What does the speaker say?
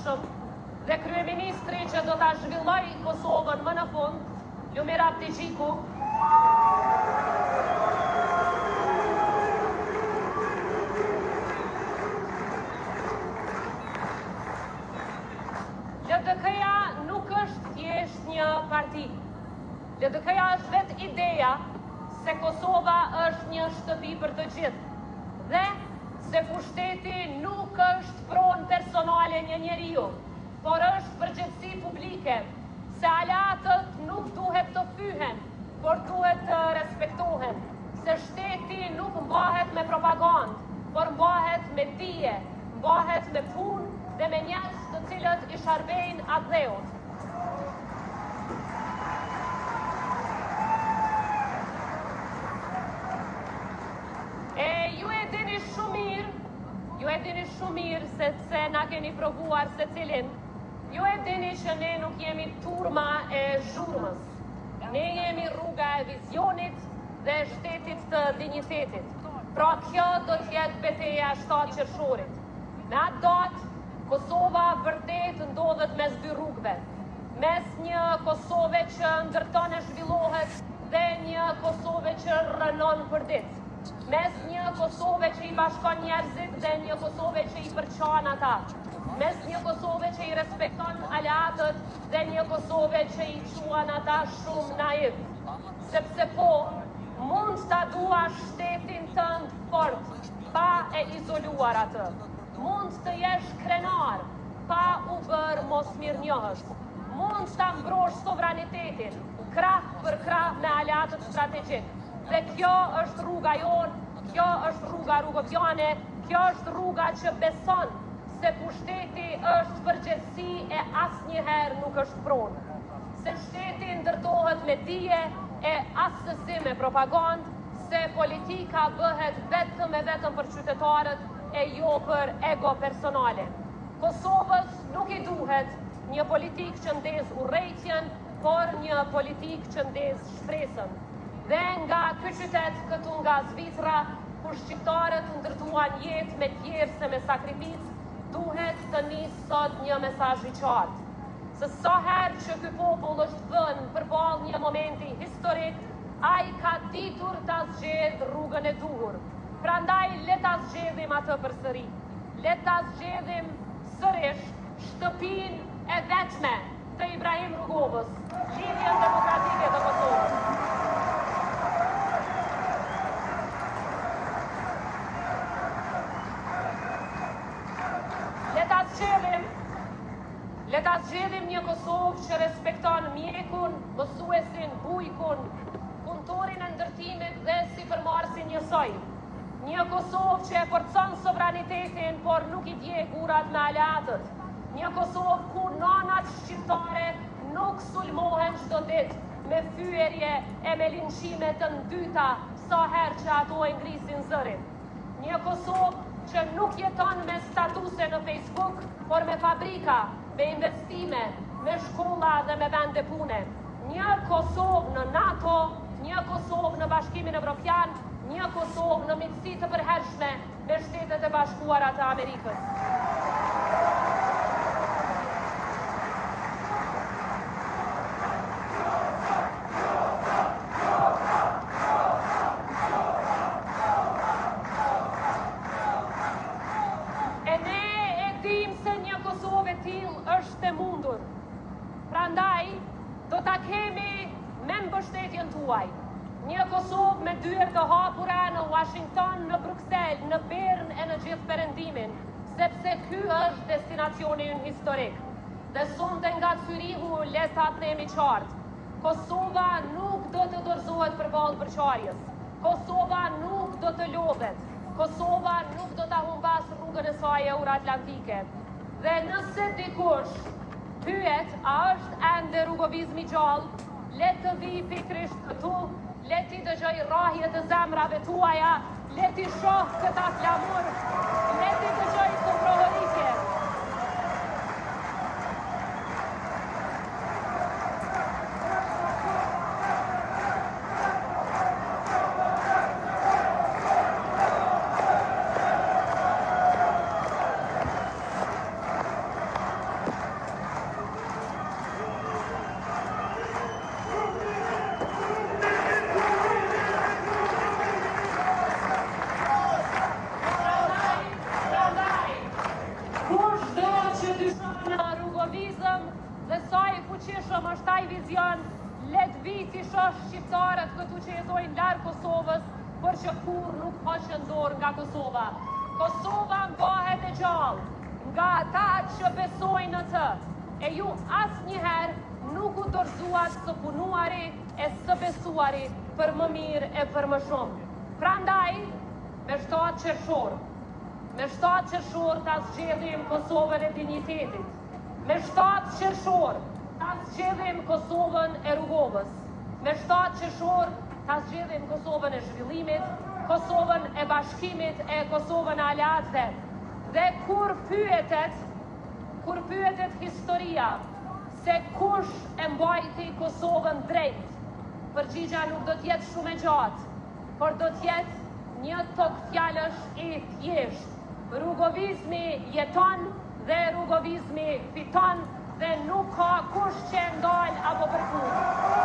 përgjithshëm dhe kryeministri që do ta zhvillojë Kosovën më në fund, Lumir Abdixhiku, LDK-ja nuk është thjesht një parti. LDK-ja është vetë ideja se Kosova është një shtëpi për të gjithë dhe se pushteti nuk është pronë personale një njeriu, por është përgjegjësi publike, se aleatët nuk duhet të fyhen, por duhet të respektohen, se shteti nuk mbahet me propagandë, por mbahet me dije, mbahet me punë dhe me njerëz të cilët i sharbejnë atë dheut. Ju e dini shumë mirë se na keni provuar se cilin. Ju e dini që ne nuk jemi turma e zhurmës. Ne jemi rruga e vizionit dhe shtetit të dinjitetit. Pra kjo do t'jetë betejë 7 qershorit. Me atë datë, Kosova vërtet ndodhet mes dy rrugëve. Mes një Kosove që ndërton e zhvillohet dhe një Kosove që rënon për ditë. Mes një Kosove që i bashkon njerëzit dhe një Kosove që i përçan ata. Mes një Kosove që i respekton aleatët dhe një Kosove që i quan ata shumë naiv. Sepse po, mund ta dua shtetin tënd fort, pa e izoluar atë. Mund të jesh krenar, pa u bërë mos mirënjohës. Mund ta mbrosh sovranitetin, krah për krah me aleatët strategjik. Dhe kjo është rruga jonë, kjo është rruga rrugëviane, kjo është rruga që beson se pushteti është përgjegjësi e asnjëherë nuk është pronë. Se shteti ndërtohet me dije e asnjësi me propagandë, se politika bëhet vetëm e vetëm për qytetarët e jo për ego personale. Kosovës nuk i duhet një politikë që ndez urrejtjen, por një politikë që ndez shtresën. Dhe nga ky qytet këtu nga Zvicra, ku shqiptarët ndërtuan jetë me tjerse me sakrificë, duhet të nisë sot një mesazh i qartë. Se sa herë që ky popull është vënë përballë një momenti historik, ai ka ditur ta zgjedh rrugën e duhur. Prandaj le ta zgjedhim atë përsëri. Le ta zgjedhim sërish shtëpinë e vetme të Ibrahim Rrugovës, Lidhjen Demokratike të Kosovës. Le ta zgjedhim një Kosovë që respekton mjekun, mësuesin, bujkun, punëtorin e ndërtimit dhe sipërmarrësin njësoj. Një Kosovë që e forcon sovranitetin, por nuk i djeg urat me aleatët. Një Kosovë ku nanat shqiptare nuk sulmohen çdo ditë me fyerje e me linçime të ndyta sa herë që ato e ngrisin zërin. Një Kosovë që nuk jeton me statuse në Facebook, por me fabrika, me investime, me shkolla dhe me vende pune. Një Kosovë në NATO, një Kosovë në Bashkimin Evropian, një Kosovë në miqësi të përhershme me Shtetet e Bashkuara të Amerikës. Prandaj, do ta kemi me mbështetjen tuaj. Një Kosovë me dyert të hapura në Washington, në Bruksel, në Bern e në gjithë perëndimin, sepse ky është destinacioni ynë historik. Dhe sonte nga Zyrihu le ta themi qartë. Kosova nuk do të dorëzohet përballë përçarjes. Kosova nuk do të lodhet. Kosova nuk do ta humbas rrugën e saj euroatlantike. Dhe nëse dikush pyet a është ende rrugovizmi gjallë, le të vi pikrisht këtu, le t'i dëgjoj rrahjet e zemrave tuaja, le t'i shoh këta flamur, le t'i dëgjoj të prohorike. në rrugovizëm dhe sa i fuqishëm është ai vizion, let viti shoh shqiptarët këtu që jetojnë larg Kosovës, për që kur nuk hoqën dorë nga Kosova. Kosova ngahet e gjallë, nga ata që besojnë në të, e ju asnjëherë nuk u dorëzuat së punuari e së besuari për më mirë e për më shumë. Prandaj, me 7 qershor ta zgjedhim Kosovën e dinjitetit. Me 7 qershor ta zgjedhim Kosovën e rrugovës. Me 7 qershor ta zgjedhim Kosovën e zhvillimit, Kosovën e bashkimit e Kosovën e aleatëve. Dhe kur pyetet historia se kush e mbajti Kosovën drejt, përgjigja nuk do t'jetë shumë e gjatë, por do t'jetë një tokë fjalësh i thjeshtë. Rrugovizmi jeton dhe rrugovizmi fiton dhe nuk ka kush që ndal apo përkut.